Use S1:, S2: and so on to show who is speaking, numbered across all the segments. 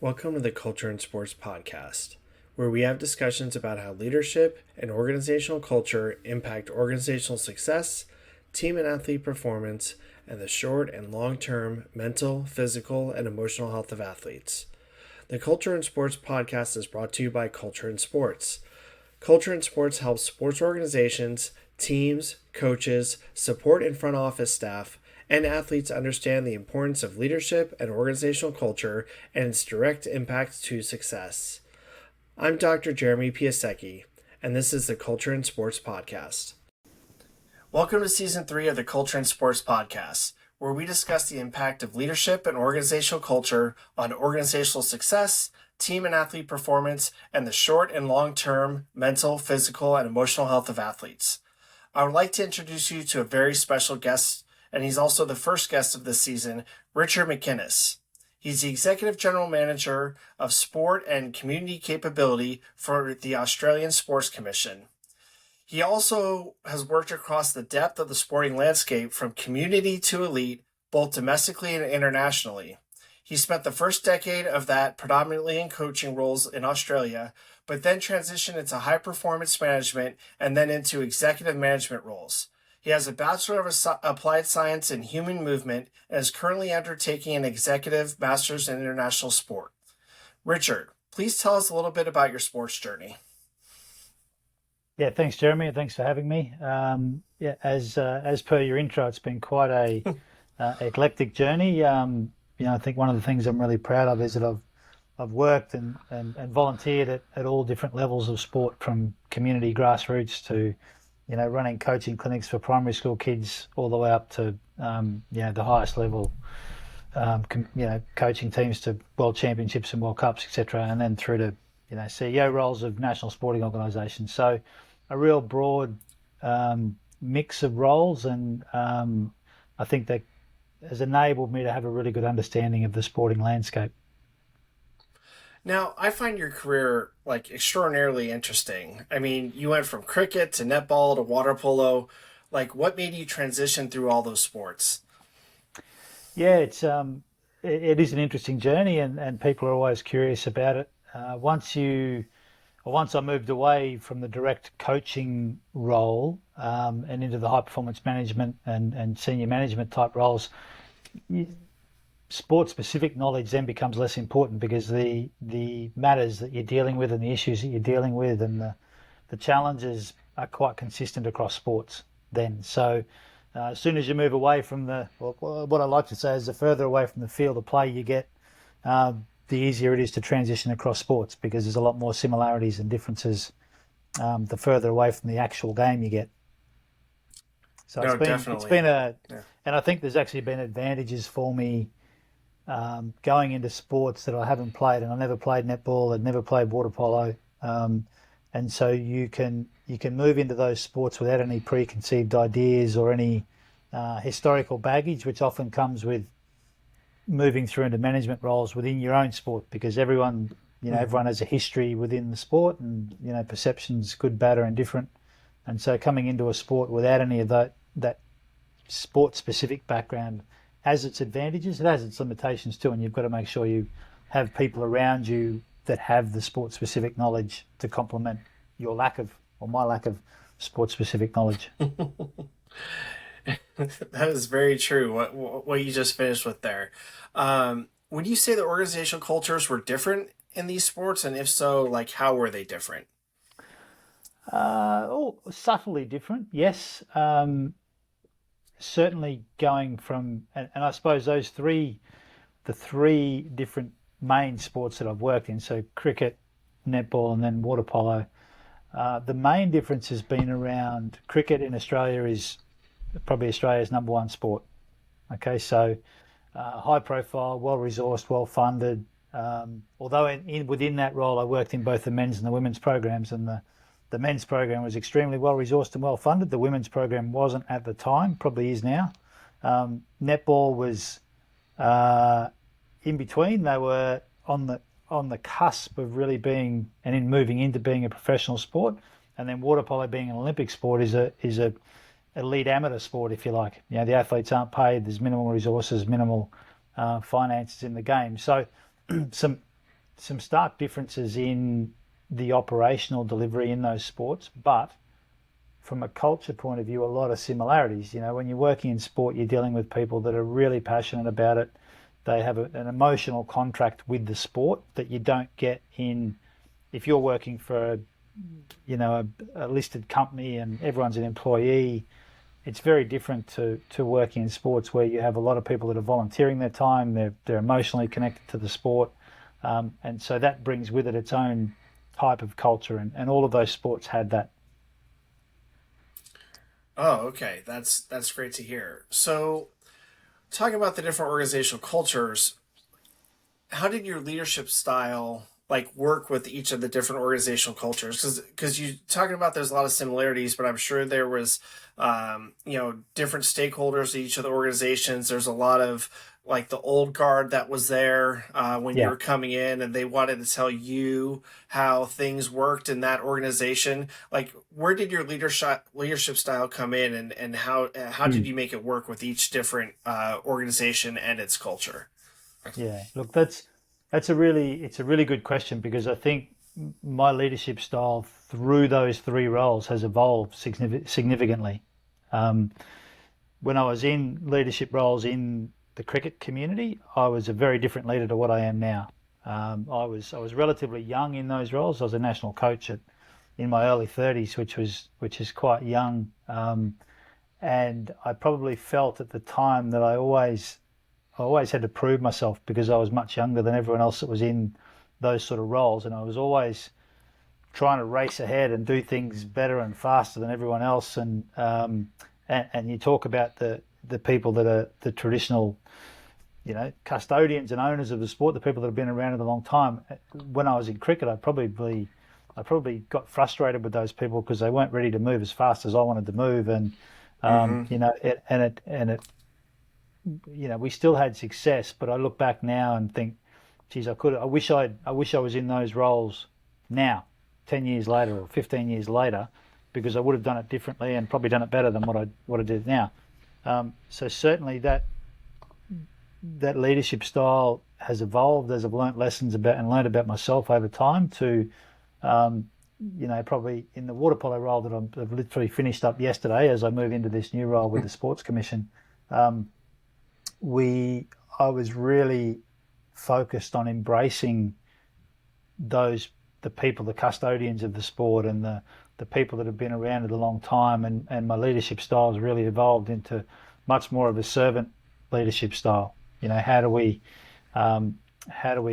S1: Welcome to the Culture and Sports Podcast, where we have discussions about how leadership and organizational culture impact organizational success, team and athlete performance, and the short and long term mental, physical, and emotional health of athletes. The Culture and Sports Podcast is brought to you by Culture and Sports. Culture and Sports helps sports organizations, teams, coaches, support and front office staff, and athletes understand the importance of leadership and organizational culture and its direct impact to success. I'm Dr. Jeremy Piasecki, and this is the Culture and Sports Podcast. Welcome to Season 3 of the Culture and Sports Podcast, where we discuss the impact of leadership and organizational culture on organizational success, team and athlete performance, and the short and long-term mental, physical, and emotional health of athletes. I would like to introduce you to a very special guest, and he's also the first guest of this season, Richard McInnes. He's the Executive General Manager of Sport and Community Capability for the Australian Sports Commission. He also has worked across the depth of the sporting landscape from community to elite, both domestically and internationally. He spent the first decade of that predominantly in coaching roles in Australia, but then transitioned into high-performance management and then into executive management roles. He has a Bachelor of Applied Science in Human Movement and is currently undertaking an Executive Master's in International Sport. Richard, please tell us a little bit about your sports journey.
S2: Yeah, thanks, Jeremy. Thanks for having me. As per your intro, it's been quite a eclectic journey. I think one of the things I'm really proud of is that I've worked and volunteered at all different levels of sport, from community grassroots to running coaching clinics for primary school kids, all the way up to the highest level, coaching teams to world championships and world cups, etc., and then through to CEO roles of national sporting organisations. So a real broad mix of roles, and I think that has enabled me to have a really good understanding of the sporting landscape.
S1: Now, I find your career extraordinarily interesting. I mean, you went from cricket to netball to water polo. What made you transition through all those sports?
S2: Yeah, it is an interesting journey, and people are always curious about it. Once I moved away from the direct coaching role and into the high performance management and senior management type roles, sport specific knowledge then becomes less important, because the matters that you're dealing with and the issues that you're dealing with and the challenges are quite consistent across sports then. So as soon as you move away from what I like to say is, the further away from the field of play you get, the easier it is to transition across sports, because there's a lot more similarities and differences the further away from the actual game you get. So and I think there's actually been advantages for me going into sports that I haven't played. And I never played netball, I'd never played water polo, and so you can move into those sports without any preconceived ideas or any historical baggage, which often comes with moving through into management roles within your own sport, because everyone has a history within the sport, and perceptions, good, bad, or indifferent. And so coming into a sport without any of that sport specific background has its advantages. It has its limitations too, and you've got to make sure you have people around you that have the sport specific knowledge to complement your lack of, or my lack of, sport specific knowledge.
S1: That is very true, what you just finished with there. Would you say the organizational cultures were different in these sports? And if so, how were they different?
S2: Subtly different, yes. Certainly going from, and I suppose the three different main sports that I've worked in, so cricket, netball, and then water polo, the main difference has been around cricket in Australia is probably Australia's number one sport. Okay, so high profile, well resourced, well funded. Although within that role I worked in both the men's and the women's programs, and the men's program was extremely well resourced and well funded. The women's program wasn't at the time, probably is now. Netball was in between. They were on the cusp of really being, and in moving into being, a professional sport. And then water polo, being an Olympic sport, is a elite amateur sport, if you like. The athletes aren't paid. There's minimal resources, minimal finances in the game. So some some stark differences in the operational delivery in those sports, but from a culture point of view, a lot of similarities. You know, when you're working in sport, you're dealing with people that are really passionate about it. They have an emotional contract with the sport that you don't get in if you're working for a listed company and everyone's an employee. It's very different to working in sports where you have a lot of people that are volunteering their time. They're emotionally connected to the sport, and so that brings with it its own type of culture, and all of those sports had that.
S1: Oh, okay. That's great to hear. So, talking about the different organizational cultures, how did your leadership style like work with each of the different organizational cultures? Because you talking about there's a lot of similarities, but I'm sure there was different stakeholders to each of the organizations. There's a lot of like the old guard that was there when you
S2: Yeah.
S1: were coming in, and they wanted to tell you how things worked in that organization. Like, where did your leadership style come in, and how did
S2: Mm.
S1: you make it work with each different organization and its culture?
S2: Yeah. Look, it's a really good question because I think my leadership style through those three roles has evolved significantly. Um, when I was in leadership roles in the cricket community, I was a very different leader to what I am now. I was relatively young in those roles. I was a national coach in my early 30s, which is quite young. And I probably felt at the time that I always had to prove myself because I was much younger than everyone else that was in those sort of roles, and I was always trying to race ahead and do things better and faster than everyone else. And you talk about the people that are the traditional, custodians and owners of the sport, the people that have been around it a long time. When I was in cricket, I probably got frustrated with those people because they weren't ready to move as fast as I wanted to move, and
S1: Mm-hmm.
S2: we still had success. But I look back now and think, geez, I wish I was in those roles now, 10 years later or 15 years later, because I would have done it differently and probably done it better than what I did now. So certainly that leadership style has evolved as I've learnt lessons about and learned about myself over time to, um, probably in the water polo role that I've literally finished up yesterday as I move into this new role with the Sports Commission. Um, we I was really focused on embracing those the people, the custodians of the sport, and the people that have been around it a long time, and my leadership style has really evolved into much more of a servant leadership style. How do we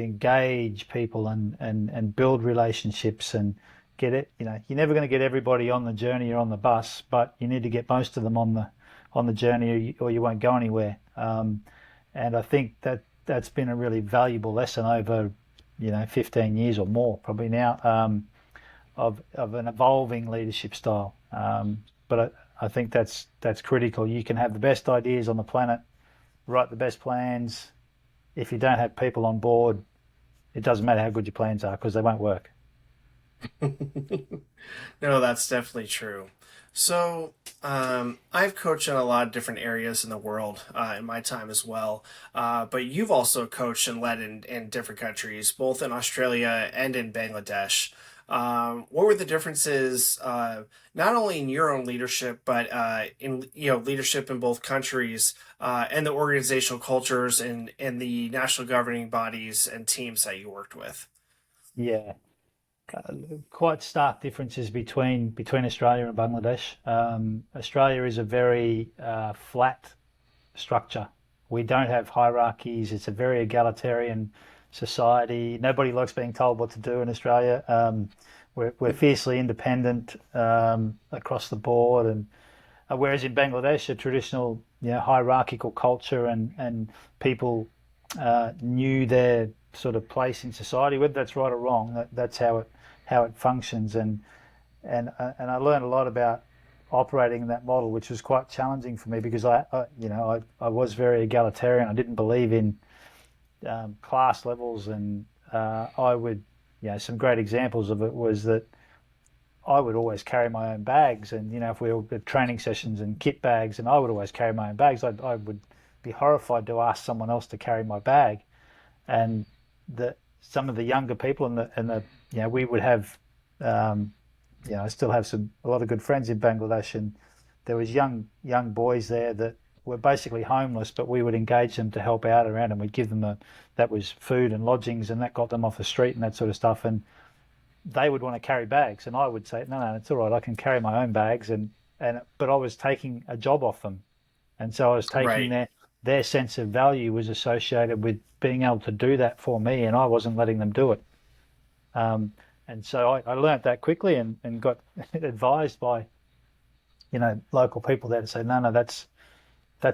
S2: engage people and build relationships and get it? You're never going to get everybody on the journey or on the bus, but you need to get most of them on the journey, or you won't go anywhere. And I think that's been a really valuable lesson over 15 years or more probably now, of an evolving leadership style. But I think that's critical. You can have the best ideas on the planet, write the best plans. If you don't have people on board, it doesn't matter how good your plans are because they won't work.
S1: No, that's definitely true. So, I've coached in a lot of different areas in the world in my time as well. But you've also coached and led in different countries, both in Australia and in Bangladesh. What were the differences, not only in your own leadership, but in leadership in both countries, and the organizational cultures and the national governing bodies and teams that you worked with?
S2: Yeah, quite stark differences between Australia and Bangladesh. Australia is a very flat structure. We don't have hierarchies. It's a very egalitarian society. Nobody likes being told what to do in Australia. We're fiercely independent across the board, and whereas in Bangladesh, a traditional hierarchical culture, and people knew their sort of place in society, whether that's right or wrong. That's how it functions, and I learned a lot about operating in that model, which was quite challenging for me because I was very egalitarian. I didn't believe in class levels, and I would, some great examples of it was that I would always carry my own bags, and if we were at training sessions and kit bags, and I would always carry my own bags, I would be horrified to ask someone else to carry my bag, and the some of the younger people and the we would have, um, I still have a lot of good friends in Bangladesh, and there was young boys there that were basically homeless, but we would engage them to help out around, and we'd give them that was food and lodgings, and that got them off the street and that sort of stuff. And they would want to carry bags, and I would say, no, it's all right, I can carry my own bags, but I was taking a job off them, and so I was taking
S1: Right.
S2: their sense of value was associated with being able to do that for me, and I wasn't letting them do it. Um, and so I learnt that quickly and got advised by local people there to say, no, that's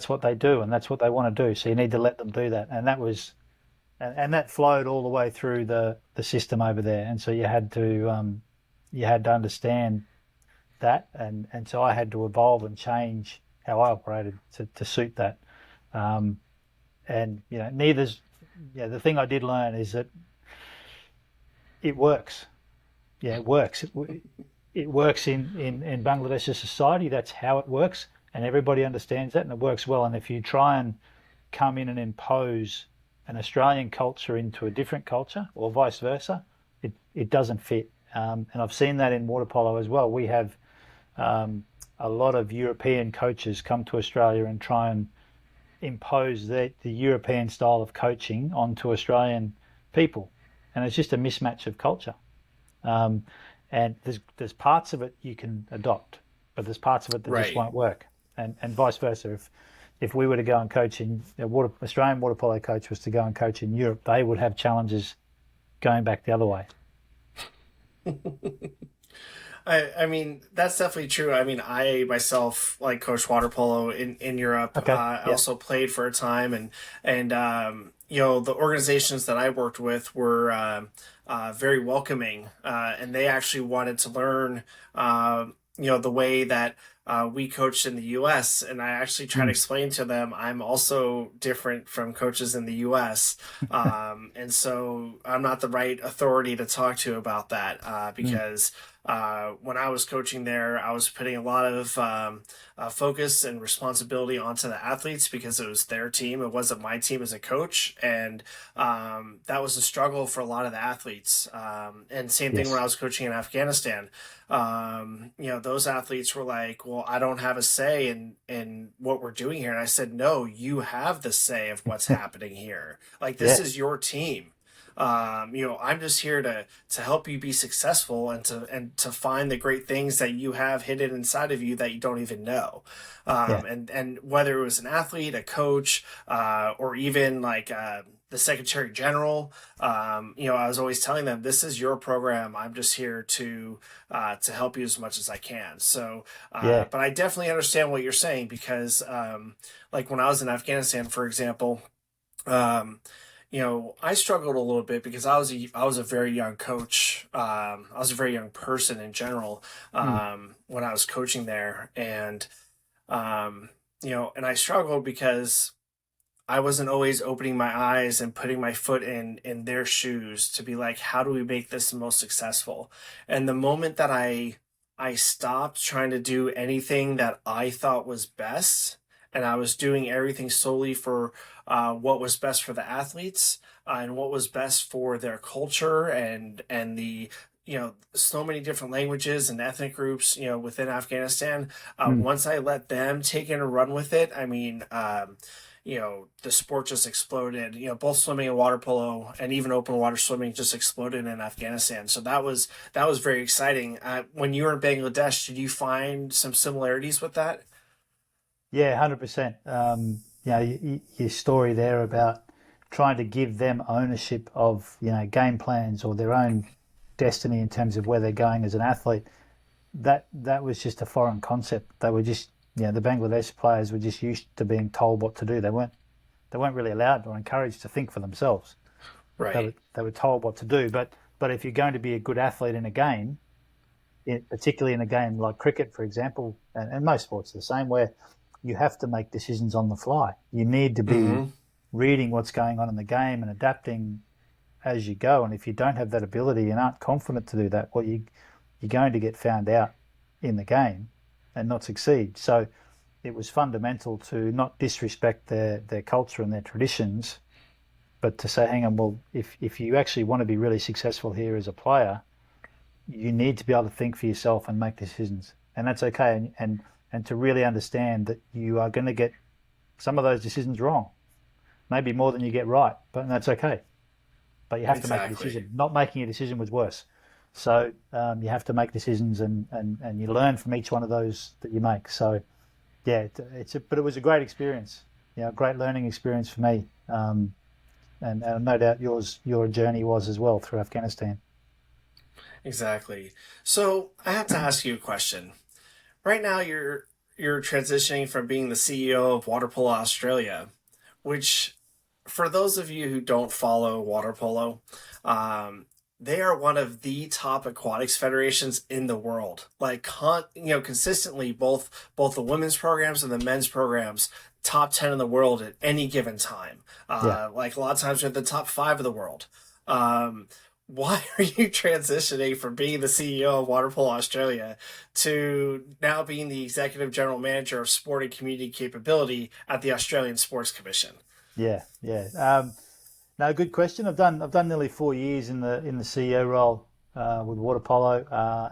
S2: what they do and that's what they want to do. So you need to let them do that. And that was and that flowed all the way through the system over there. And so you had to understand that, and so I had to evolve and change how I operated to suit that. Um, and the thing I did learn is that it works. Yeah, it works. It works in Bangladeshi society. That's how it works, and everybody understands that, and it works well. And if you try and come in and impose an Australian culture into a different culture, or vice versa, it doesn't fit. And I've seen that in water polo as well. We have a lot of European coaches come to Australia and try and impose the European style of coaching onto Australian people, and it's just a mismatch of culture. Um, and there's parts of it you can adopt, but there's parts of it that just
S1: Right.
S2: won't work, and vice versa. If we were to go and coach in Australian water polo coach was to go and coach in Europe, they would have challenges going back the other way.
S1: I mean, that's definitely true. I mean, I myself like coach water polo in Europe.
S2: Okay.
S1: I
S2: Yeah.
S1: also played for a time, and the organizations that I worked with were very welcoming, and they actually wanted to learn, the way that we coached in the U.S. And I actually try to
S2: Mm.
S1: explain to them I'm also different from coaches in the U.S. And so I'm not the right authority to talk to about that
S2: Mm.
S1: because when I was coaching there, I was putting a lot of focus and responsibility onto the athletes because it was their team. It wasn't my team as a coach. And that was a struggle for a lot of the athletes. And same thing when I
S2: Yes.
S1: was coaching in Afghanistan. Those athletes were like, well, I don't have a say in what we're doing here. And I said, no, you have the say of what's happening here. Like, this
S2: Yeah.
S1: is your team. I'm just here to help you be successful and to find the great things that you have hidden inside of you that you don't even know.
S2: Yeah.
S1: And whether it was an athlete, a coach, or even like the secretary general, I was always telling them, this is your program. I'm just here to help you as much as I can. So,
S2: Yeah.
S1: but I definitely understand what you're saying because, like when I was in Afghanistan, for example, um, I struggled a little bit because I was a very young coach. I was a very young person in general
S2: Mm.
S1: when I was coaching there, and I struggled because I wasn't always opening my eyes and putting my foot in their shoes to be like, how do we make this the most successful? And the moment that I stopped trying to do anything that I thought was best, and I was doing everything solely for what was best for the athletes and what was best for their culture and the so many different languages and ethnic groups within Afghanistan.
S2: Mm.
S1: Once I let them take it and run with it, I mean. The sport just exploded. Both swimming and water polo, and even open water swimming, just exploded in Afghanistan. So that was very exciting. When you were in Bangladesh, did you find some similarities with that?
S2: Yeah. 100%. Your story there about trying to give them ownership of game plans or their own destiny in terms of where they're going as an athlete. That was just a foreign concept. They were just the Bangladesh players were just used to being told what to do. They weren't really allowed or encouraged to think for themselves.
S1: Right.
S2: They were told what to do. But if you're going to be a good athlete in a game, particularly in a game like cricket, for example, and most sports are the same, where you have to make decisions on the fly. You need to be
S1: Mm-hmm.
S2: reading what's going on in the game and adapting as you go. And if you don't have that ability and aren't confident to do that, well, you're going to get found out in the game and not succeed. So it was fundamental to not disrespect their culture and their traditions, But to say, hang on, well, if you actually want to be really successful here as a player, you need to be able to think for yourself and make decisions, and that's okay. And to really understand that you are going to get some of those decisions wrong, maybe more than you get right, but that's okay. But you have to make a
S1: Exactly.
S2: decision. Not making a decision was worse. So you have to make decisions, and you learn from each one of those that you make. So yeah, but it was a great experience. A great learning experience for me. And no doubt your journey was as well through Afghanistan.
S1: Exactly. So I have to ask you a question. Right now, you're transitioning from being the CEO of Water Polo Australia, which, for those of you who don't follow water polo, um, they are one of the top aquatics federations in the world. Like, consistently, both the women's programs and the men's programs, top 10 in the world at any given time.
S2: Yeah.
S1: Like, a lot of times they're the top five of the world. Um, why are you transitioning from being the CEO of Water Polo Australia to now being the executive general manager of sport and community capability at the Australian Sports Commission?
S2: Yeah, yeah. No, good question. I've done nearly 4 years in the CEO role with water polo,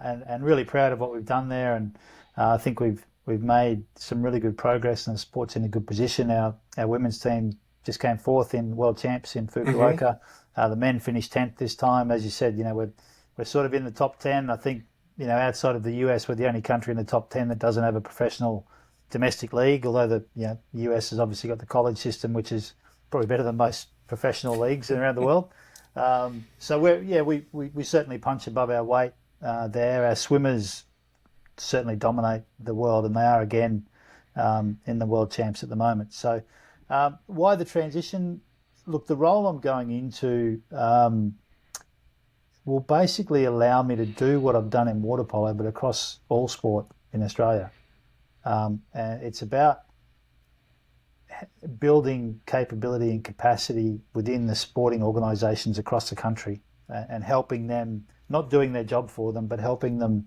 S2: and really proud of what we've done there. And I think we've made some really good progress, and the sport's in a good position. Our women's team just came fourth in world champs in
S1: Mm-hmm.
S2: Fukuoka. The men finished 10th this time. As you said, we're sort of in the top 10. I think outside of the US, we're the only country in the top 10 that doesn't have a professional domestic league. Although the US has obviously got the college system, which is probably better than most professional leagues around the world. So we certainly punch above our weight there. Our swimmers certainly dominate the world, and they are again in the world champs at the moment. So why the transition? Look, the role I'm going into will basically allow me to do what I've done in water polo, but across all sport in Australia. And it's about building capability and capacity within the sporting organisations across the country, and helping them, not doing their job for them, but helping them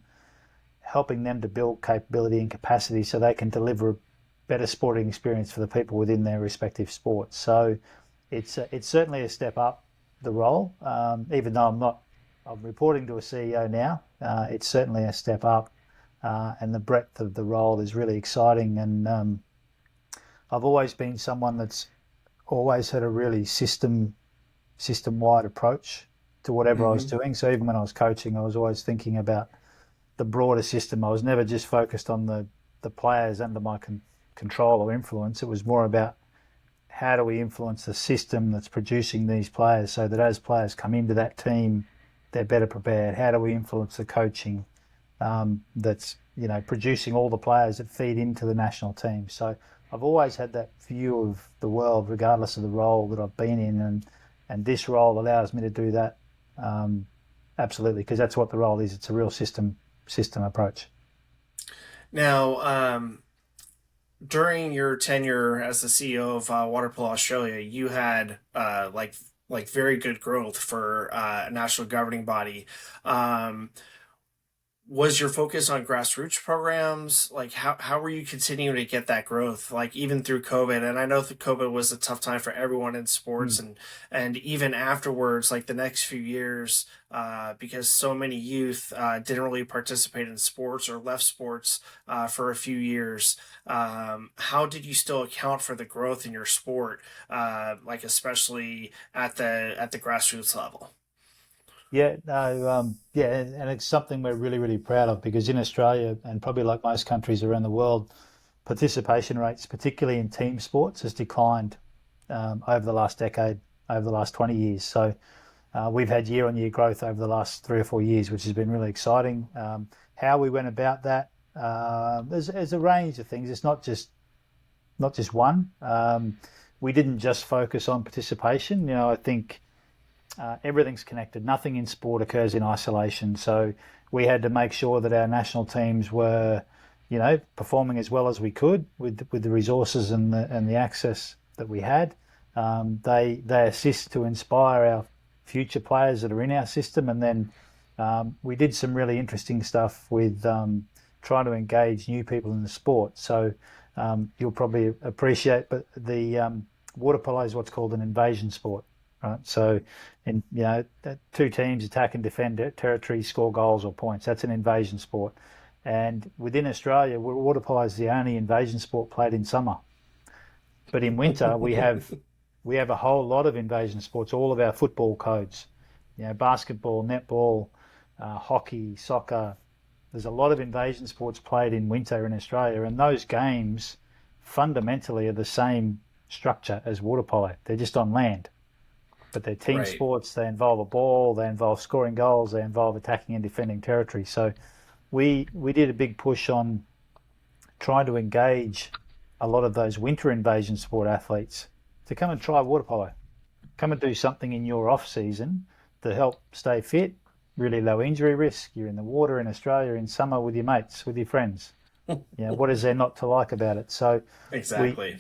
S2: to build capability and capacity so they can deliver a better sporting experience for the people within their respective sports. So it's certainly a step up, the role, even though I'm reporting to a CEO now. It's certainly a step up, and the breadth of the role is really exciting. And I've always been someone that's always had a really system wide approach to whatever I was
S1: Mm-hmm.
S2: doing. So even when I was coaching, I was always thinking about the broader system. I was never just focused on the players under my control or influence. It was more about how do we influence the system that's producing these players so that as players come into that team, they're better prepared. How do we influence the coaching that's producing all the players that feed into the national team? So I've always had that view of the world, regardless of the role that I've been in, and this role allows me to do that. Absolutely, because that's what the role is. It's a real system approach.
S1: Now, during your tenure as the CEO of Water Polo Australia, you had like very good growth for a national governing body. Um, was your focus on grassroots programs? Like, how were you continuing to get that growth, like even through COVID? And I know that COVID was a tough time for everyone in sports,
S2: Mm.
S1: and even afterwards, like the next few years, because so many youth didn't really participate in sports or left sports for a few years. How did you still account for the growth in your sport, like especially at the grassroots level?
S2: Yeah, no, yeah, and it's something we're really, really proud of, because in Australia, and probably like most countries around the world, participation rates, particularly in team sports, has declined over the last decade, over the last 20 years. So we've had year-on-year growth over the last 3 or 4 years, which has been really exciting. How we went about that, there's a range of things. It's not just one. We didn't just focus on participation. I think everything's connected. Nothing in sport occurs in isolation. So we had to make sure that our national teams were, performing as well as we could with the resources and the access that we had. They assist to inspire our future players that are in our system, and then we did some really interesting stuff with trying to engage new people in the sport. So you'll probably appreciate, but the water polo is what's called an invasion sport. right? So, and two teams attack and defend territory, score goals or points. That's an invasion sport. And within Australia, water polo is the only invasion sport played in summer. But in winter, we have a whole lot of invasion sports. All of our football codes, basketball, netball, hockey, soccer. There's a lot of invasion sports played in winter in Australia, and those games fundamentally are the same structure as water polo. They're just on land, but they're team
S1: Right.
S2: sports. They involve a ball. They involve scoring goals. They involve attacking and defending territory. So we did a big push on trying to engage a lot of those winter invasion sport athletes to come and try water polo. Come and do something in your off season to help stay fit, really low injury risk. You're in the water in Australia in summer with your mates, with your friends. What is there not to like about it? So we,
S1: Exactly.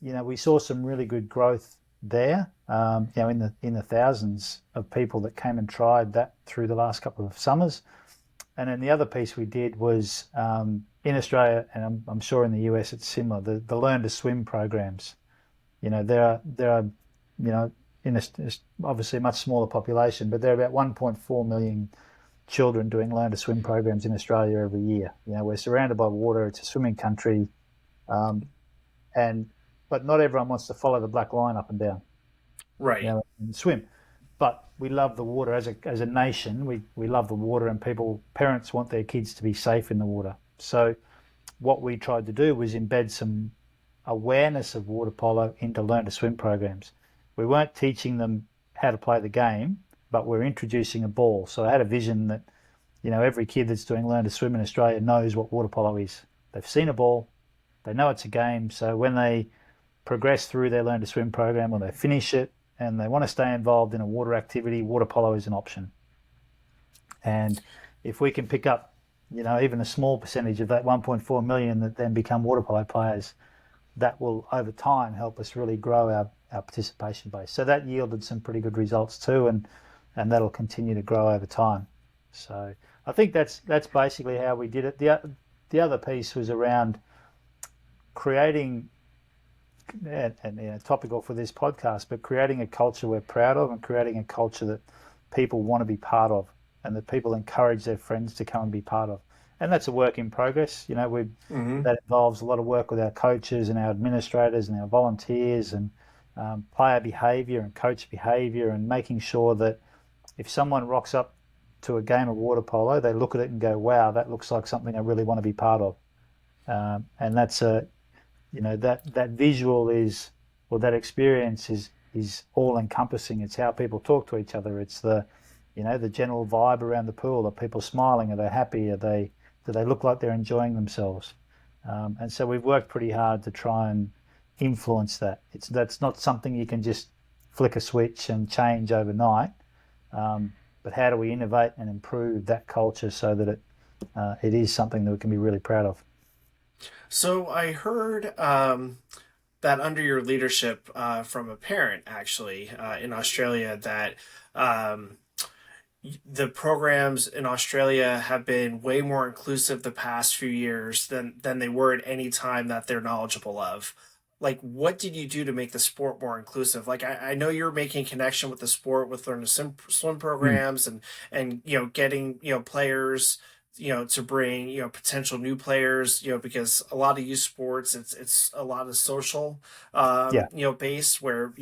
S2: we saw some really good growth there. In the thousands of people that came and tried that through the last couple of summers. And then the other piece we did was in Australia, and I'm sure in the US it's similar. The learn to swim programs. There are in obviously a much smaller population, but there are about 1.4 million children doing learn to swim programs in Australia every year. We're surrounded by water. It's a swimming country, um, and but not everyone wants to follow the black line up and down,
S1: Right.
S2: and swim. But we love the water as a nation. We love the water, and parents want their kids to be safe in the water. So what we tried to do was embed some awareness of water polo into learn to swim programs. We weren't teaching them how to play the game, but we're introducing a ball. So I had a vision that, every kid that's doing learn to swim in Australia knows what water polo is. They've seen a ball, they know it's a game. So when they progress through their learn to swim program or they finish it and they want to stay involved in a water activity, water polo is an option. And if we can pick up, even a small percentage of that 1.4 million that then become water polo players, that will over time help us really grow our participation base. So that yielded some pretty good results too, and that'll continue to grow over time. So I think that's basically how we did it. The other piece was around creating, and topical for this podcast, but creating a culture we're proud of and creating a culture that people want to be part of and that people encourage their friends to come and be part of. And that's a work in progress.
S1: Hmm.
S2: That involves a lot of work with our coaches and our administrators and our volunteers and player behaviour and coach behaviour, and making sure that if someone rocks up to a game of water polo, they look at it and go, wow, that looks like something I really want to be part of. And that's that visual is, or that experience is all encompassing. It's how people talk to each other. It's the general vibe around the pool. Are people smiling? Are they happy? Do they look like they're enjoying themselves? And so we've worked pretty hard to try and influence that. That's not something you can just flick a switch and change overnight. But how do we innovate and improve that culture so that it is something that we can be really proud of?
S1: So I heard that under your leadership from a parent, actually, in Australia, that um, the programs in Australia have been way more inclusive the past few years than they were at any time that they're knowledgeable of. Like, what did you do to make the sport more inclusive? Like, I know you're making connection with the sport with learn to swim
S2: Mm.
S1: programs and getting players to bring potential new players because a lot of youth sports it's a lot of social
S2: Yeah,
S1: based where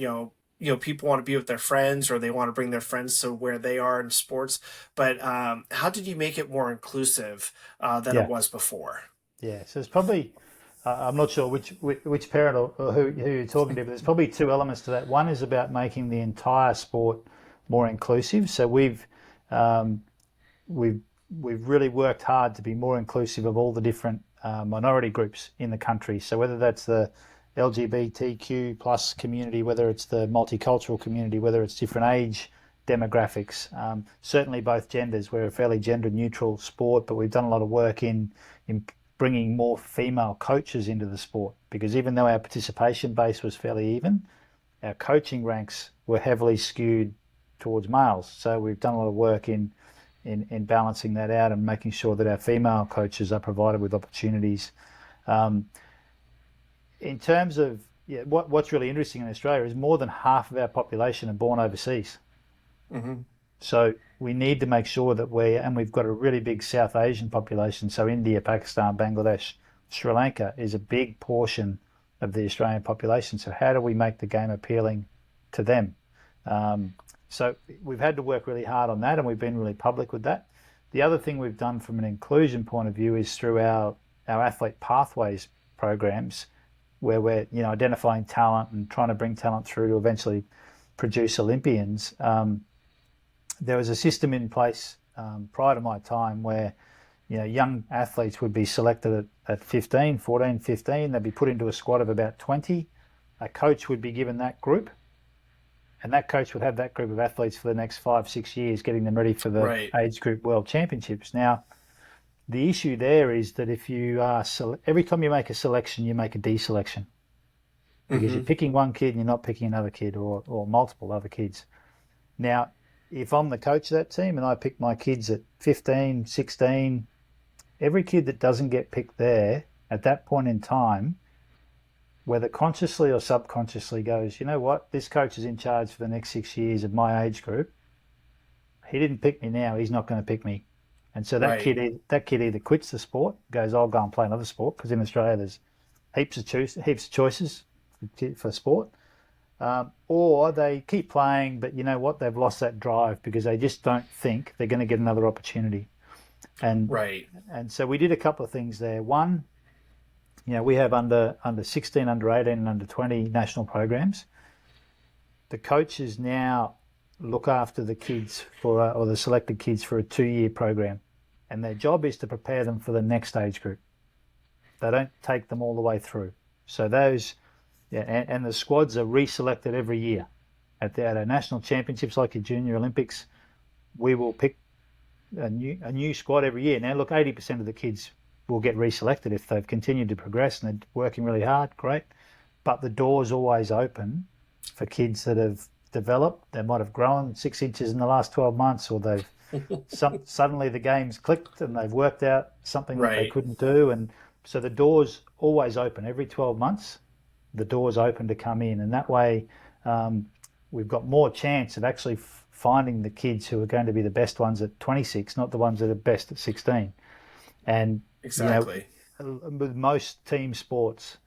S1: people want to be with their friends or they want to bring their friends to where they are in sports. But how did you make it more inclusive than it
S2: yeah,
S1: was before?
S2: yeah. So it's probably I'm not sure which parent or who you're talking to, but there's probably two elements to that. One is about making the entire sport more inclusive. So um, we've we've really worked hard to be more inclusive of all the different minority groups in the country. So whether that's the LGBTQ plus community, whether it's the multicultural community, whether it's different age demographics, certainly both genders. We're a fairly gender neutral sport, but we've done a lot of work in bringing more female coaches into the sport, because even though our participation base was fairly even, our coaching ranks were heavily skewed towards males. So we've done a lot of work in balancing that out and making sure that our female coaches are provided with opportunities. Um, in terms of yeah, what's really interesting in Australia is more than half of our population are born overseas.
S1: Hmm.
S2: So we need to make sure that and we've got a really big South Asian population. So India, Pakistan, Bangladesh, Sri Lanka is a big portion of the Australian population. So how do we make the game appealing to them? Um, so we've had to work really hard on that, and we've been really public with that. The other thing we've done from an inclusion point of view is through our athlete pathways programs, where we're identifying talent and trying to bring talent through to eventually produce Olympians. There was a system in place prior to my time where young athletes would be selected at 15, 14, 15. They'd be put into a squad of about 20. A coach would be given that group, and that coach would have that group of athletes for the next 5, 6 years, getting them ready for the
S1: Right.
S2: age group world championships. Now, the issue there is that if you are every time you make a selection, you make a deselection because you're
S1: Hmm.
S2: picking one kid and you're not picking another kid or multiple other kids. Now, if I'm the coach of that team and I pick my kids at 15, 16, every kid that doesn't get picked there at that point in time, whether consciously or subconsciously, goes, you know what, this coach is in charge for the next 6 years of my age group. He didn't pick me now. He's not going to pick me. And so
S1: Right.
S2: that kid either quits the sport, goes, I'll go and play another sport, because in Australia there's heaps of choices for sport, or they keep playing, but you know what? They've lost that drive because they just don't think they're going to get another opportunity. And
S1: Right.
S2: and so we did a couple of things there. One, we have under 16, under 18, and under 20 national programs. The coaches now look after the kids or the selected kids for a 2-year program, and their job is to prepare them for the next age group. They don't take them all the way through. So those, yeah, and the squads are reselected every year at our national championships, like your Junior Olympics. We will pick a new squad every year. Now, look, 80% of the kids will get reselected if they've continued to progress and they're working really hard. Great, but the door's always open for kids that have developed. They might have grown 6 inches in the last 12 months, or suddenly the game's clicked and they've worked out something that they
S1: Right.
S2: couldn't do, and so the door's always open every 12 months. The door's open to come in, and that way um, we've got more chance of actually finding the kids who are going to be the best ones at 26, not the ones that are best at 16. And you know,
S1: Exactly.
S2: with most team sports,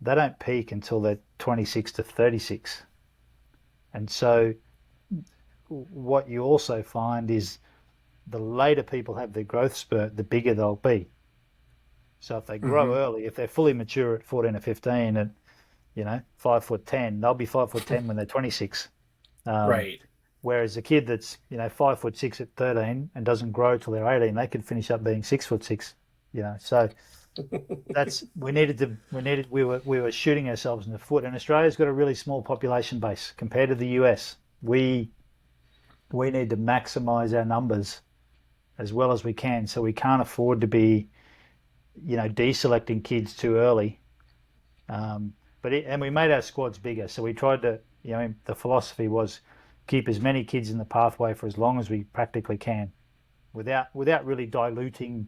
S2: they don't peak until they're 26 to 36. And so what you also find is the later people have their growth spurt, the bigger they'll be. So if they grow
S1: Hmm.
S2: early, if they're fully mature at 14 or 15 and 5'10", they'll be 5'10" when they're 26. Um,
S1: Right.
S2: whereas a kid that's 5'6" at 13 and doesn't grow till they're 18, they could finish up being 6'6". So that's we were shooting ourselves in the foot. And Australia's got a really small population base compared to the US. We need to maximise our numbers as well as we can, so we can't afford to be deselecting kids too early. Um, and we made our squads bigger, so we tried to, the philosophy was keep as many kids in the pathway for as long as we practically can, without really diluting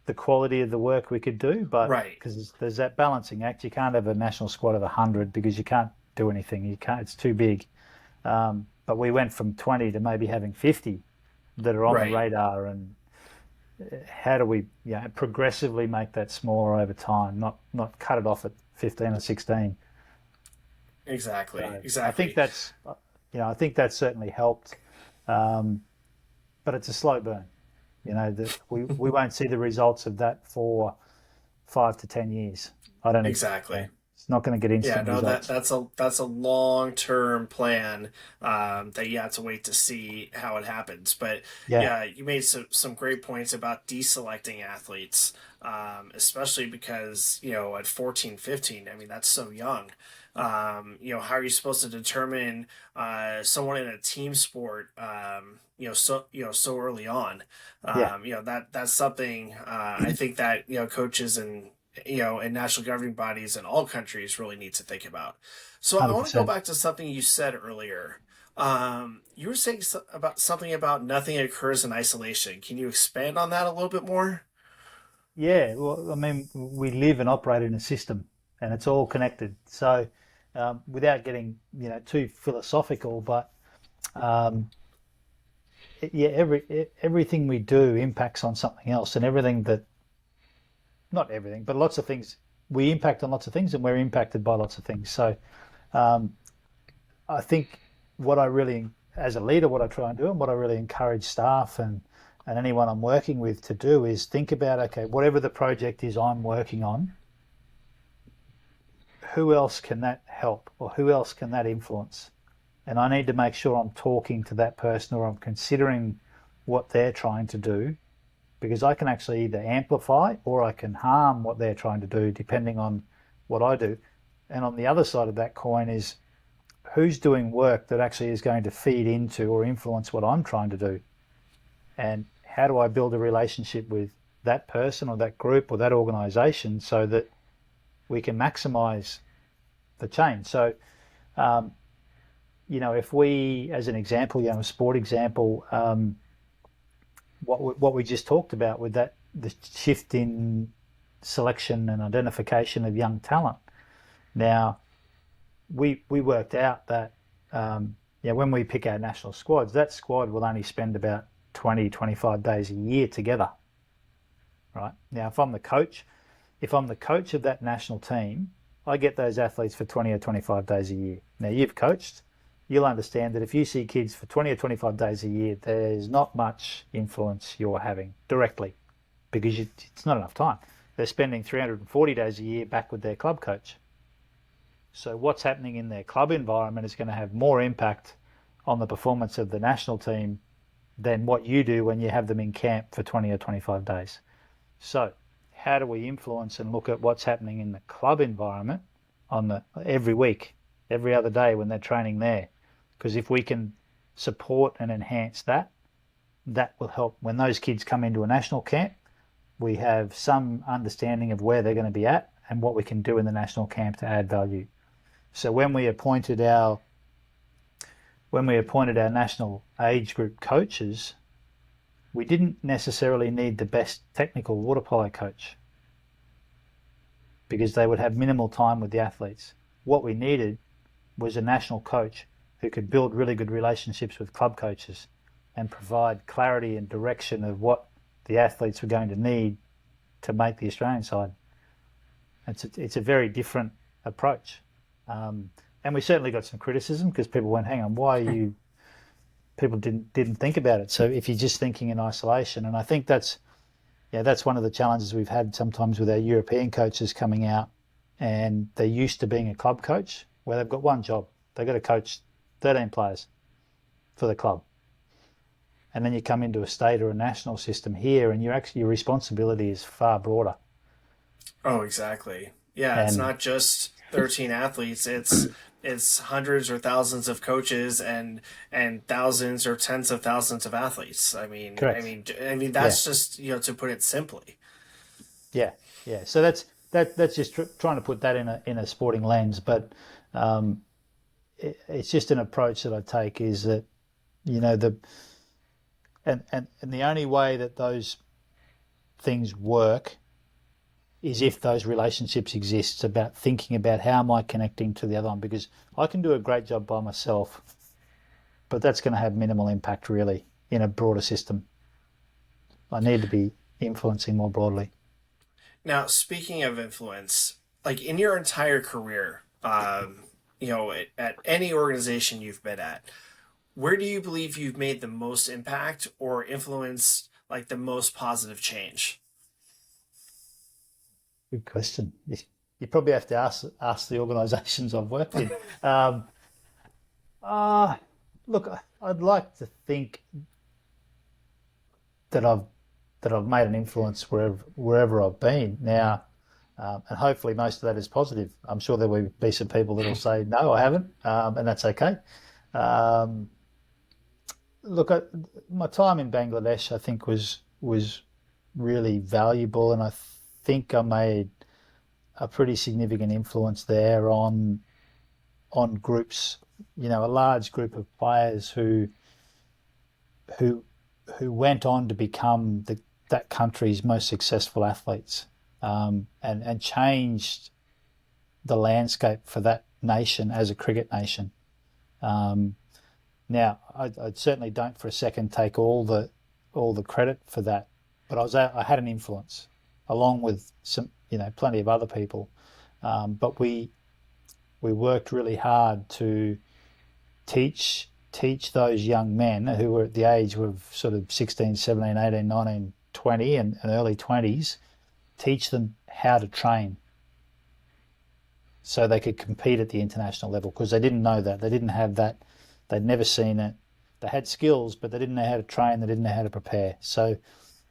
S2: the quality of the work we could do. But
S1: Right.
S2: because there's that balancing act, you can't have a national squad of 100 because you can't do anything. You can't. It's too big. But we went from 20 to maybe having 50 that are on the
S1: Right.
S2: radar, and how do we progressively make that smaller over time, not cut it off at 15 or 16.
S1: Exactly.
S2: So I think
S1: Exactly.
S2: that's certainly helped, um, but it's a slow burn. That we won't see the results of that for 5 to 10 years. I don't expect.
S1: Exactly.
S2: It's not going to get
S1: Yeah,
S2: instant
S1: no,
S2: results.
S1: that's a long term plan that you have to wait to see how it happens. But
S2: Yeah,
S1: yeah, you made some great points about deselecting athletes, especially because at 14, 15, I mean that's so young. How are you supposed to determine someone in a team sport? So early on.
S2: yeah,
S1: That's something I think that coaches and national governing bodies in all countries really need to think about. So I want to go
S2: 100%.
S1: back to something you said earlier. You were saying about something about nothing occurs in isolation. Can you expand on that a little bit more?
S2: Yeah, well, I mean, we live and operate in a system, and it's all connected. So without getting too philosophical, but everything we do impacts on something else, and everything that not everything, but lots of things. We impact on lots of things, and we're impacted by lots of things. So um, I think what I really, as a leader, what I try and do, and what I really encourage staff and anyone I'm working with to do is think about, okay, whatever the project is I'm working on, who else can that help, or who else can that influence? And I need to make sure I'm talking to that person, or I'm considering what they're trying to do, because I can actually either amplify or I can harm what they're trying to do depending on what I do. And on the other side of that coin is who's doing work that actually is going to feed into or influence what I'm trying to do. And how do I build a relationship with that person or that group or that organization so that we can maximize the change? So, if we, as an example, a sport example, what we just talked about with that, the shift in selection and identification of young talent. Now, we worked out that when we pick our national squads, that squad will only spend about 20-25 days a year together. Right? Now, if I'm the coach of that national team, I get those athletes for 20 or 25 days a year. Now, you've coached, you'll understand that if you see kids for 20 or 25 days a year, there's not much influence you're having directly, because it's not enough time. They're spending 340 days a year back with their club coach. So what's happening in their club environment is going to have more impact on the performance of the national team than what you do when you have them in camp for 20 or 25 days. So how do we influence and look at what's happening in the club environment every week, every other day when they're training there? Because if we can support and enhance that will help when those kids come into a national camp. We have some understanding of where they're going to be at and what we can do in the national camp to add value. So when we appointed our national age group coaches, we didn't necessarily need the best technical water polo coach, because they would have minimal time with the athletes. What we needed was a national coach who could build really good relationships with club coaches and provide clarity and direction of what the athletes were going to need to make the Australian side. It's a very different approach. And we certainly got some criticism because people went, hang on, why are you... People didn't think about it. So if you're just thinking in isolation, and I think that's one of the challenges we've had sometimes with our European coaches coming out, and they're used to being a club coach where they've got one job. They've got to coach 13 players for the club. And then you come into a state or a national system here, and your responsibility is far broader.
S1: Oh, exactly. Yeah, it's not just 13 athletes. It's hundreds or thousands of coaches and thousands or tens of thousands of athletes.
S2: Correct.
S1: I mean that's just, to put it simply.
S2: Yeah. So that's just trying to put that in a sporting lens, but it's just an approach that I take is that and the only way that those things work is if those relationships exist. It's about thinking about how am I connecting to the other one, because I can do a great job by myself, but that's going to have minimal impact really in a broader system. I need to be influencing more broadly.
S1: Now, speaking of influence, like in your entire career, at any organization you've been at, where do you believe you've made the most impact or influenced like the most positive change?
S2: Good question. You probably have to ask the organisations I've worked in. Look, I'd like to think that I've made an influence wherever I've been now, and hopefully most of that is positive. I'm sure there will be some people that will say no, I haven't, and that's okay. Look, my time in Bangladesh, I think was really valuable, and I think I made a pretty significant influence there on groups, a large group of players who went on to become that country's most successful athletes, and changed the landscape for that nation as a cricket nation. Um, Now, I certainly don't for a second take all the credit for that, but I had an influence, along with some plenty of other people. But we worked really hard to teach those young men who were at the age of sort of 16, 17, 18, 19, 20, and early 20s, teach them how to train so they could compete at the international level, because they didn't know that. They didn't have that. They'd never seen it. They had skills, but they didn't know how to train. They didn't know how to prepare. So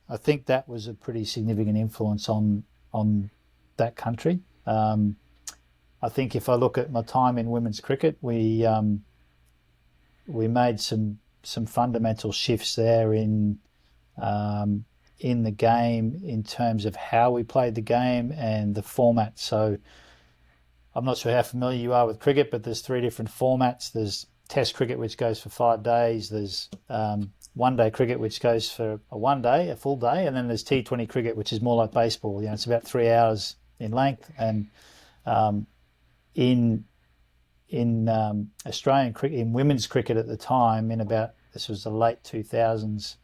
S2: I think that was a pretty significant influence on that country. I think if I look at my time in women's cricket, we made some fundamental shifts there in the game in terms of how we played the game and the format. So I'm not sure how familiar you are with cricket, but there's three different formats. There's Test cricket, which goes for 5 days. There's one-day cricket, which goes for a full day, and then there's T20 cricket, which is more like baseball. It's about 3 hours in length. And um, in Australian cricket, in women's cricket at the time, this was the late 2000s,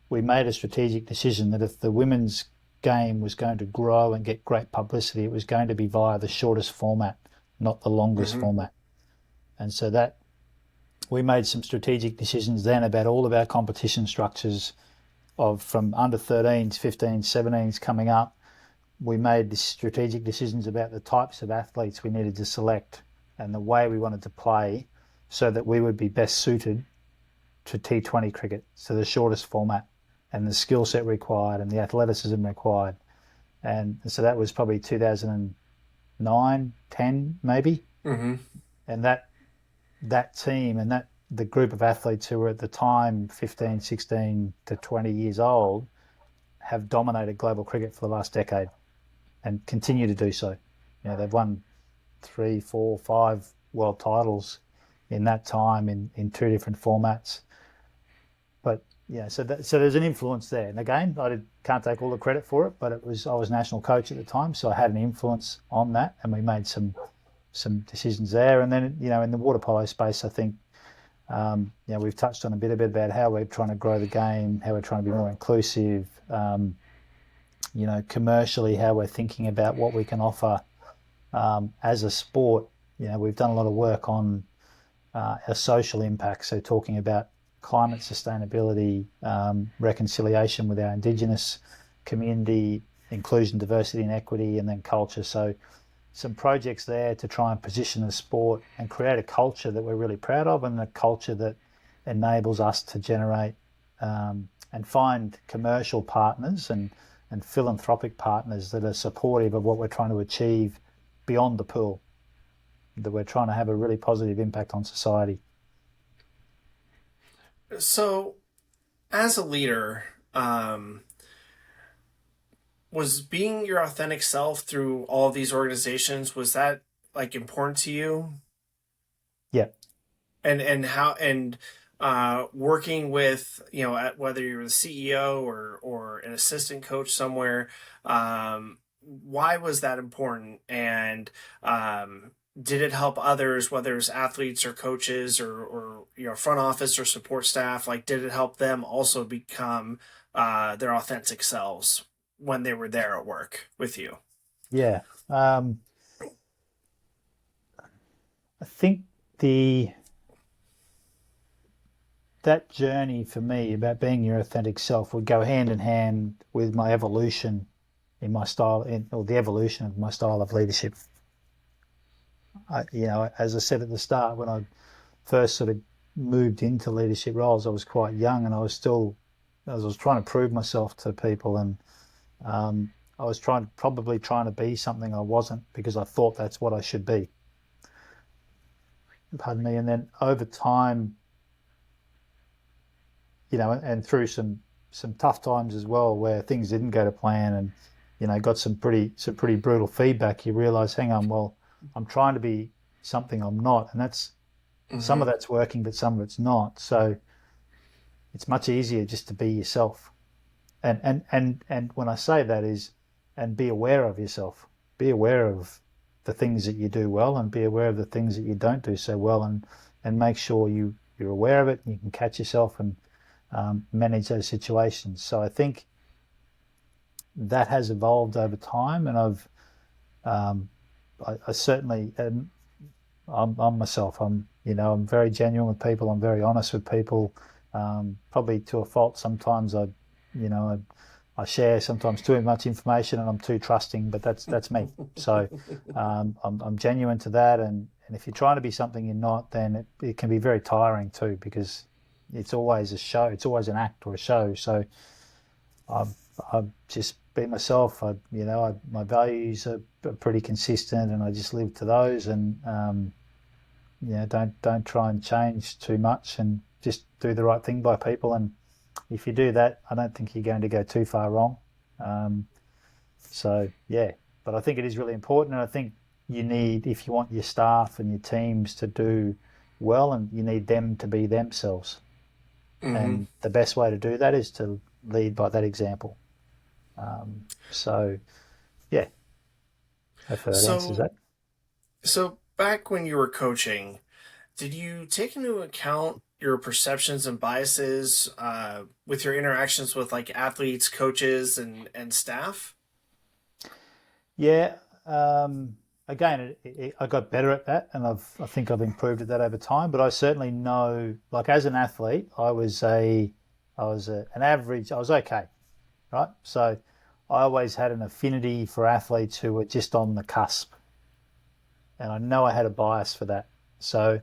S2: we made a strategic decision that if the women's game was going to grow and get great publicity, it was going to be via the shortest format, not the longest format. And so that we made some strategic decisions then about all of our competition structures from under 13s, 15s, 17s coming up. We made strategic decisions about the types of athletes we needed to select and the way we wanted to play so that we would be best suited to T20 cricket, so the shortest format, and the skill set required and the athleticism required. And so that was probably 2009, 10 maybe.
S1: Mm-hmm.
S2: And that team and the group of athletes who were at the time 15, 16 to 20 years old have dominated global cricket for the last decade and continue to do so. They've won 3, 4, 5 world titles in that time in 2 different formats. But so there's an influence there. And again, can't take all the credit for it, but I was national coach at the time, so I had an influence on that, and we made some decisions there. And then in the water polo space, I think we've touched on a bit about how we're trying to grow the game, how we're trying to be more inclusive. Commercially, how we're thinking about what we can offer as a sport. We've done a lot of work on our social impact, so talking about climate sustainability, reconciliation with our Indigenous community, inclusion, diversity and equity, and then culture. So some projects there to try and position the sport and create a culture that we're really proud of, and a culture that enables us to generate and find commercial partners and philanthropic partners that are supportive of what we're trying to achieve beyond the pool, that we're trying to have a really positive impact on society.
S1: So, as a leader, was being your authentic self through all of these organizations, was that like important to you?
S2: Yeah.
S1: And how working with whether you're the CEO or an assistant coach somewhere, why was that important? And did it help others, whether it's athletes or coaches or front office or support staff? Like, did it help them also become their authentic selves when they were there at work with you?
S2: Yeah. I think that journey for me about being your authentic self would go hand in hand with my evolution in my style, or the evolution of my style of leadership. As I said at the start, when I first sort of moved into leadership roles, I was quite young, and I was trying to prove myself to people, and I was probably trying to be something I wasn't, because I thought that's what I should be. Pardon me. And then over time, and through some tough times as well, where things didn't go to plan, and got some pretty brutal feedback, you realise, hang on, well, I'm trying to be something I'm not, and that's some of that's working, but some of it's not. So it's much easier just to be yourself. And when I say that is, and be aware of yourself, be aware of the things that you do well and be aware of the things that you don't do so well, and make sure you're aware of it and you can catch yourself and manage those situations. So I think that has evolved over time, and um, I certainly am. I'm myself. I'm very genuine with people. I'm very honest with people. Probably to a fault sometimes. You know, I share sometimes too much information, and I'm too trusting. But that's me. So I'm genuine to that. And if you're trying to be something you're not, then it can be very tiring too, because it's always a show. It's always an act or a show. So I just be myself. My values are pretty consistent, and I just live to those. And don't try and change too much, and just do the right thing by people. And if you do that, I don't think you're going to go too far wrong. Um, so yeah, but I think it is really important, and I think you need, if you want your staff and your teams to do well, and you need them to be themselves.
S1: Hmm.
S2: And the best way to do that is to lead by that example. So yeah, hopefully that answers
S1: So,
S2: that.
S1: so back when you were coaching, did you take into account your perceptions and biases with your interactions with like athletes, coaches, and staff?
S2: Yeah. Again, I got better at that, and I think I've improved at that over time. But I certainly know, like as an athlete, an average. I was okay, right? So I always had an affinity for athletes who were just on the cusp, and I know I had a bias for that. So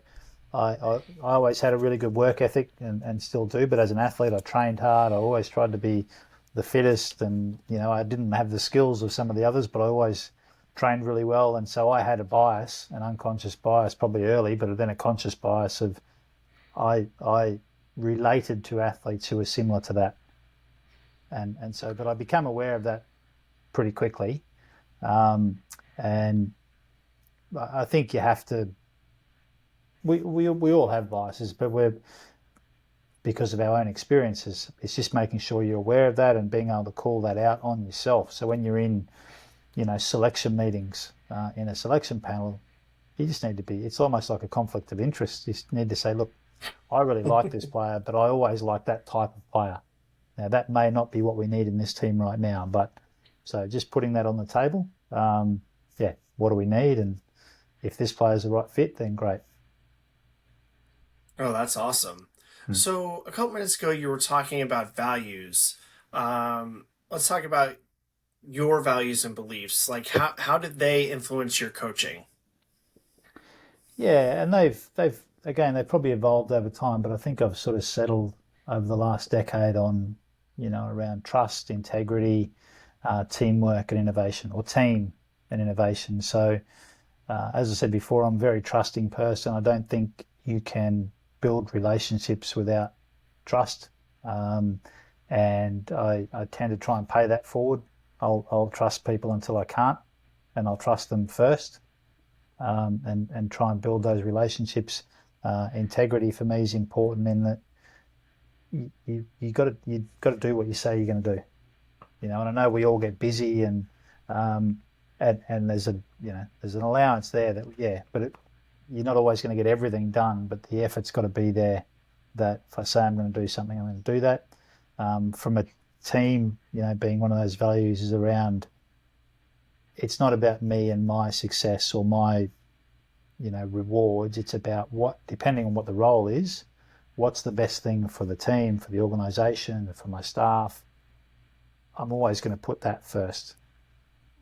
S2: I always had a really good work ethic, and still do. But as an athlete, I trained hard. I always tried to be the fittest, and I didn't have the skills of some of the others, but I always trained really well. And so I had a bias, an unconscious bias, probably early, but then a conscious bias of I related to athletes who were similar to that, and so but I became aware of that pretty quickly, um, and I think you have to. We all have biases, but we're because of our own experiences. It's just making sure you're aware of that and being able to call that out on yourself. So when you're in, selection meetings, in a selection panel, you just need to be. It's almost like a conflict of interest. You just need to say, look, I really like this player, but I always like that type of player. Now that may not be what we need in this team right now, but so just putting that on the table. Yeah, what do we need? And if this player's the right fit, then great.
S1: Oh, that's awesome. So, a couple minutes ago, you were talking about values. Let's talk about your values and beliefs. Like, how did they influence your coaching?
S2: Yeah, and they've probably evolved over time, but I think I've sort of settled over the last decade on, around trust, integrity, teamwork and innovation, or team and innovation. So, as I said before, I'm a very trusting person. I don't think you can build relationships without trust. Um, and I tend to try and pay that forward. I'll trust people until I can't, and I'll trust them first, and try and build those relationships. Integrity for me is important in that you got to do what you say you're going to do. And I know we all get busy, um, and there's an allowance there that, yeah, but you're not always going to get everything done, but the effort's got to be there. That if I say I'm going to do something, I'm going to do that. From a team, being one of those values is around. It's not about me and my success or my rewards. It's about what, depending on what the role is, what's the best thing for the team, for the organisation, for my staff. I'm always going to put that first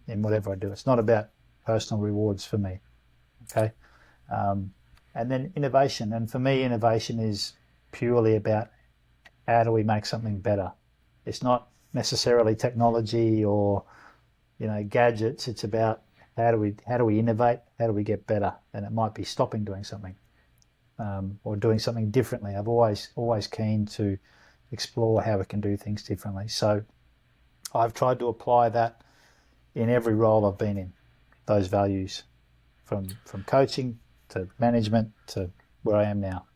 S2: in whatever I do. It's not about personal rewards for me. Okay. Um, and then innovation. And for me, innovation is purely about how do we make something better. It's not necessarily technology or gadgets. It's about how do we innovate? How do we get better? And it might be stopping doing something, or doing something differently. I've always keen to explore how we can do things differently. So I've tried to apply that in every role I've been in. Those values, from coaching to management to where I am now.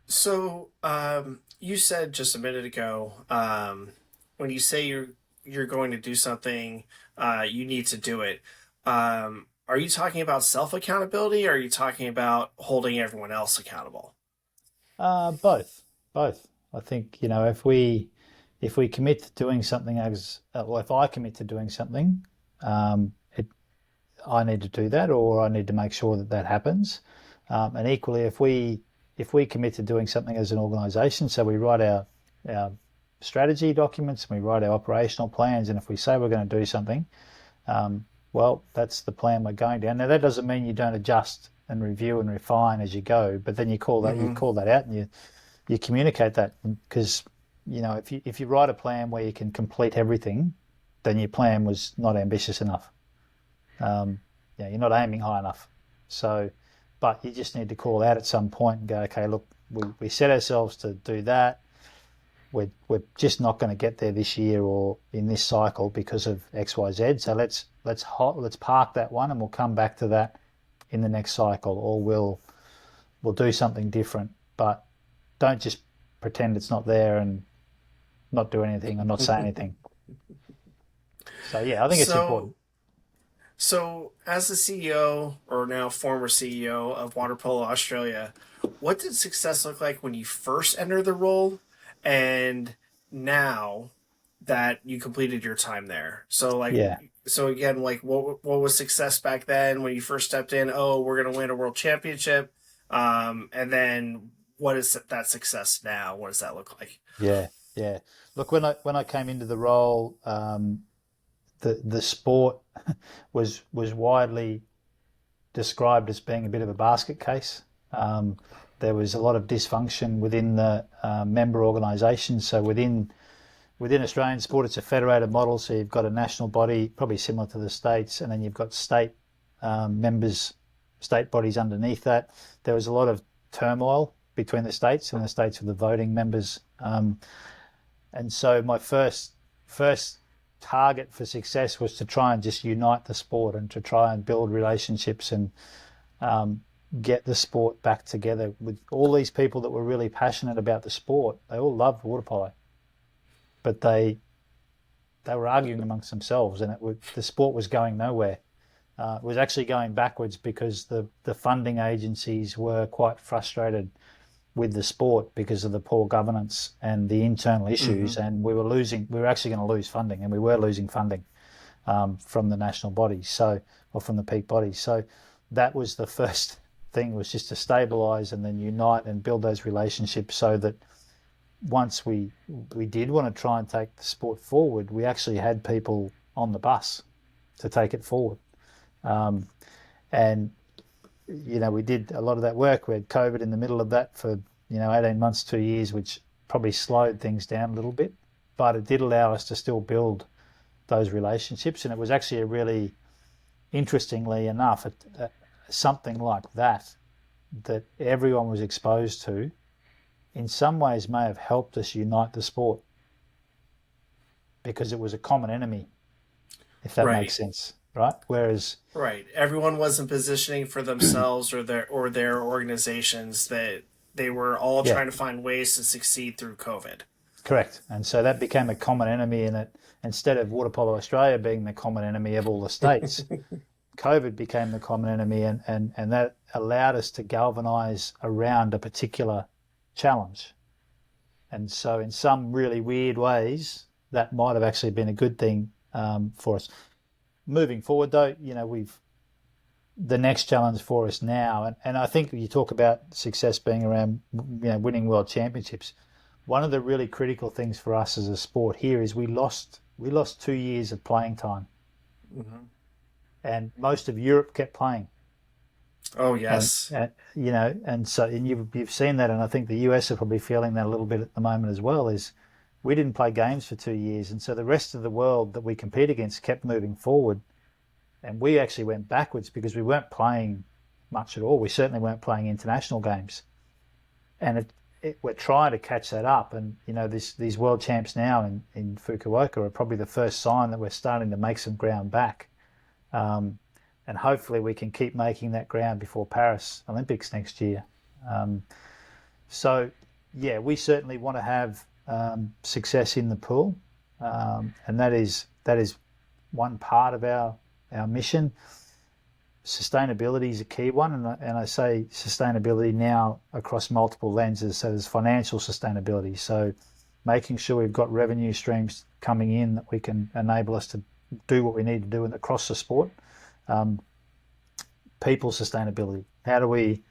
S1: So, you said just a minute ago, when you say you're going to do something, you need to do it. are you talking about self accountability, or are you talking about holding everyone else accountable?
S2: Both, both. I think if we commit to doing something well, if I commit to doing something, it I need to do that, or I need to make sure that that happens. And equally, if we commit to doing something as an organisation, so we write our strategy documents and we write our operational plans, and if we say we're going to do something, well, that's the plan we're going down. Now that doesn't mean you don't adjust and review and refine as you go, but then you
S1: Mm-hmm.
S2: call that out and you communicate that, because if you write a plan where you can complete everything, then your plan was not ambitious enough. You're not aiming high enough. So, but you just need to call out at some point and go, okay, look, we set ourselves to do that. We're just not going to get there this year or in this cycle because of X, Y, Z. So let's park that one and we'll come back to that in the next cycle, or we'll do something different. But don't just pretend it's not there and not do anything or not say anything. So yeah, I think it's
S1: So,
S2: important.
S1: as the CEO, or now former CEO of Water Polo Australia, what did success look like when you first entered the role, and now that you completed your time there?
S2: Yeah.
S1: So again, like what was success back then when you first stepped in? Oh, we're gonna win a world championship, and then what is that success now? What does that look like?
S2: Yeah, yeah. Look, when I came into the role, the sport was widely described as being a bit of a basket case. There was a lot of dysfunction within the member organisations. So within Australian sport, it's a federated model. So you've got a national body, probably similar to the states, and then you've got state members, state bodies underneath that. There was a lot of turmoil between the states, and the states were the voting members. And so my first target for success was to try and just unite the sport and to try and build relationships and um, get the sport back together with all these people that were really passionate about the sport. They all loved water polo, but they were arguing amongst themselves, and the sport was going nowhere. It was actually going backwards because the funding agencies were quite frustrated with the sport because of the poor governance and the internal
S1: Mm-hmm.
S2: issues, and we were actually going to lose funding, and we were losing funding from the national bodies, or from the peak bodies. So that was the first thing, was just to stabilise and then unite and build those relationships, so that once we did want to try and take the sport forward, we actually had people on the bus to take it forward. Um, and we did a lot of that work. We had COVID in the middle of that for 18 months, 2 years, which probably slowed things down a little bit, but it did allow us to still build those relationships. And it was actually a really, interestingly enough, something like that everyone was exposed to, in some ways may have helped us unite the sport, because it was a common enemy, if that makes
S1: Right.
S2: sense, right? Whereas,
S1: Right. Everyone wasn't positioning for themselves or their organizations, that they were all
S2: yeah,
S1: trying to find ways to succeed through COVID.
S2: correct. And so that became a common enemy, and instead of Water Polo Australia being the common enemy of all the states, COVID became the common enemy, and that allowed us to galvanise around a particular challenge. And so, in some really weird ways, that might have actually been a good thing for us. Moving forward, though, we've the next challenge for us now, and I think you talk about success being around winning world championships. One of the really critical things for us as a sport here is we lost 2 years of playing time,
S1: Mm-hmm.
S2: and most of Europe kept playing.
S1: Oh
S2: And,
S1: yes.
S2: and you've seen that, and I think the US are probably feeling that a little bit at the moment as well. Is we didn't play games for 2 years, and so the rest of the world that we compete against kept moving forward, and we actually went backwards because we weren't playing much at all. We certainly weren't playing international games, and we're trying to catch that up. And these world champs now in Fukuoka are probably the first sign that we're starting to make some ground back. Um, and hopefully we can keep making that ground before Paris Olympics next year. Um, so, yeah, we certainly want to have success in the pool, and that is one part of our mission. sustainability is a key one, and I say sustainability now across multiple lenses. So there's financial sustainability. So making sure we've got revenue streams coming in that we can enable us to do what we need to do across the sport. Um, People sustainability. How do we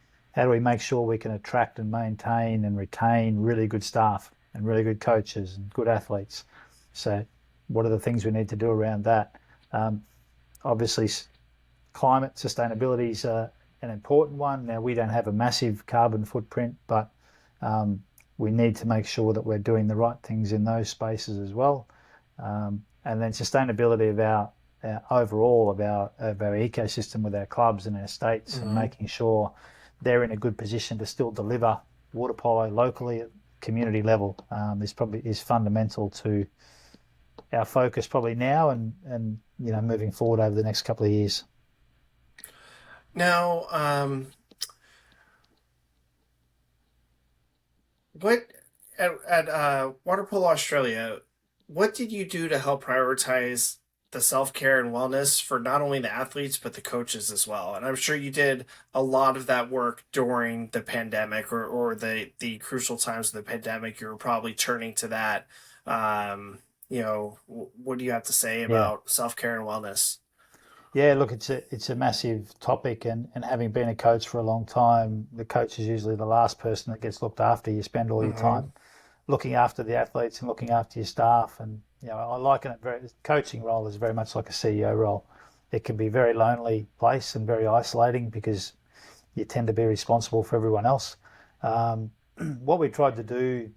S2: make sure we can attract and maintain and retain really good staff and really good coaches and good athletes? So what are the things we need to do around that? Um, Obviously, climate sustainability is an important one. Now, we don't have a massive carbon footprint, but we need to make sure that we're doing the right things in those spaces as well. And then sustainability of our overall of our ecosystem with our clubs and our states, and making sure they're in a good position to still deliver water polo locally at community level is fundamental to our focus probably now and moving forward over the next couple of years.
S1: Now, what at Water Polo Australia, what did you do to help prioritize the self care and wellness for not only the athletes but the coaches as well? And I'm sure you did a lot of that work during the pandemic or the crucial times of the pandemic. You were probably turning to that. What do you have to say
S2: Yeah.
S1: about self care and wellness?
S2: Yeah, look, it's a massive topic, and having been a coach for a long time, the coach is usually the last person that gets looked after. You spend all your
S1: Mm-hmm.
S2: time looking after the athletes and looking after your staff, and I liken it very. Coaching role is very much like a CEO role. It can be a very lonely place and very isolating because you tend to be responsible for everyone else. Um, what we tried to do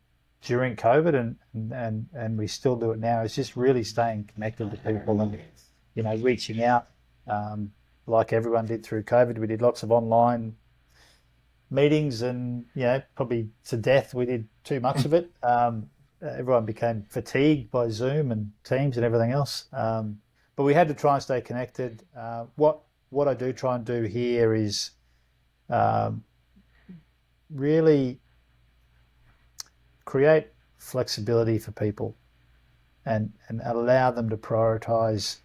S2: during COVID, and we still do it now, is just really staying connected to people and reaching out, um, like everyone did through COVID. We did lots of online meetings, and probably to death we did too much of it. Everyone became fatigued by Zoom and Teams and everything else. But we had to try and stay connected. What I do try and do here is um, really create flexibility for people and allow them to prioritize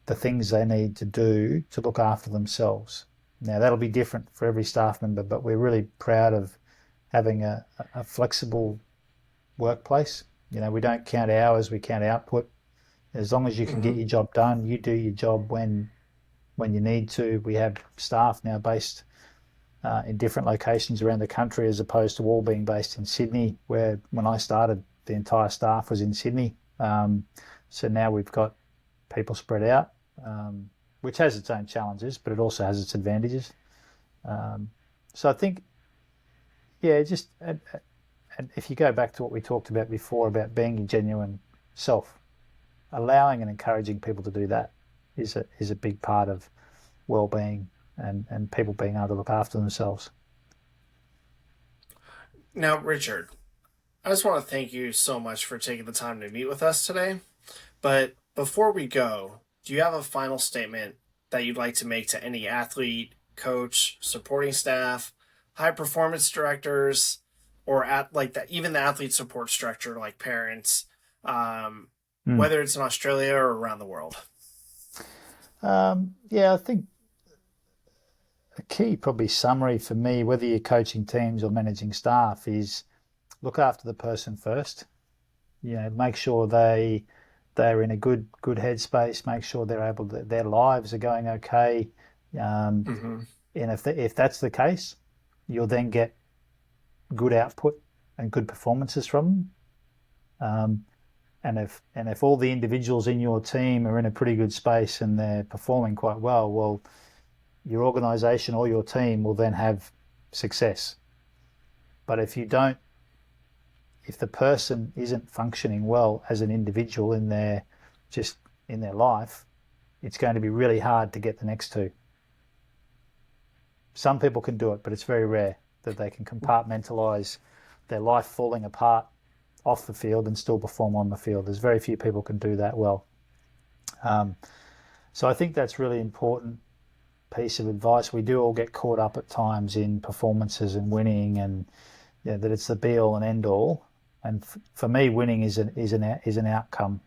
S2: the things they need to do to look after themselves. Now, that'll be different for every staff member, but we're really proud of having a flexible workplace. We don't count hours, we count output. As long as you can get
S1: Mm-hmm.
S2: your job done, you do your job when you need to. We have staff now based in different locations around the country, as opposed to all being based in Sydney, where when I started, the entire staff was in Sydney. So now we've got people spread out, which has its own challenges, but it also has its advantages. Um, so I think, yeah, just and if you go back to what we talked about before about being your genuine self, allowing and encouraging people to do that is a big part of well-being and people being able to look after themselves.
S1: Now, Richard, I just want to thank you so much for taking the time to meet with us today. But before we go, do you have a final statement that you'd like to make to any athlete, coach, supporting staff, high performance directors, or at like that, even the athlete support structure, like parents, um,
S2: Mm.
S1: whether it's in Australia or around the world?
S2: Yeah, I think a key probably summary for me, whether you're coaching teams or managing staff, is look after the person first. Make sure they're in a good headspace. Make sure they're able to, their lives are going okay. Um,
S1: Mm-hmm.
S2: and if that's the case, you'll then get good output and good performances from them. Um, and if all the individuals in your team are in a pretty good space and they're performing quite well, your organisation or your team will then have success. But if the person isn't functioning well as an individual just in their life, it's going to be really hard to get the next two. Some people can do it, but it's very rare that they can compartmentalize their life falling apart off the field and still perform on the field. There's very few people can do that well. Um, so I think that's really important piece of advice. We do all get caught up at times in performances and winning, and that it's the be all and end all. And for me, winning is an outcome.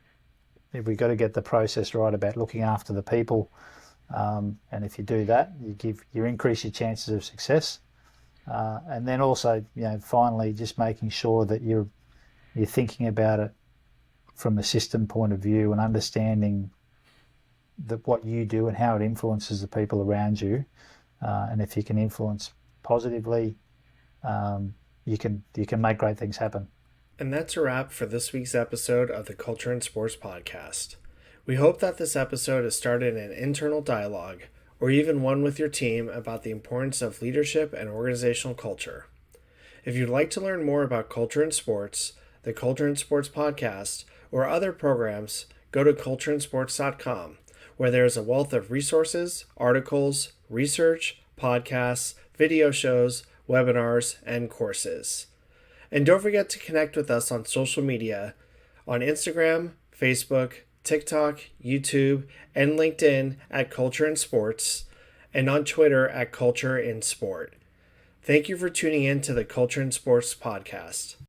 S2: If we got to get the process right about looking after the people And if you do that, you increase your chances of success. And then also, finally, just making sure that you're thinking about it from a system point of view and understanding that what you do and how it influences the people around you. And if you can influence positively, you can make great things happen.
S1: And that's a wrap for this week's episode of the Culture and Sports Podcast. We hope that this episode has started an internal dialogue, or even one with your team, about the importance of leadership and organizational culture. If you'd like to learn more about culture and sports, the Culture and Sports Podcast, or other programs, go to cultureandsports.com, where there is a wealth of resources, articles, research, podcasts, video shows, webinars, and courses. And don't forget to connect with us on social media on Instagram, Facebook, TikTok, YouTube, and LinkedIn at Culture and Sports, and on Twitter at Culture in Sport. Thank you for tuning in to the Culture and Sports Podcast.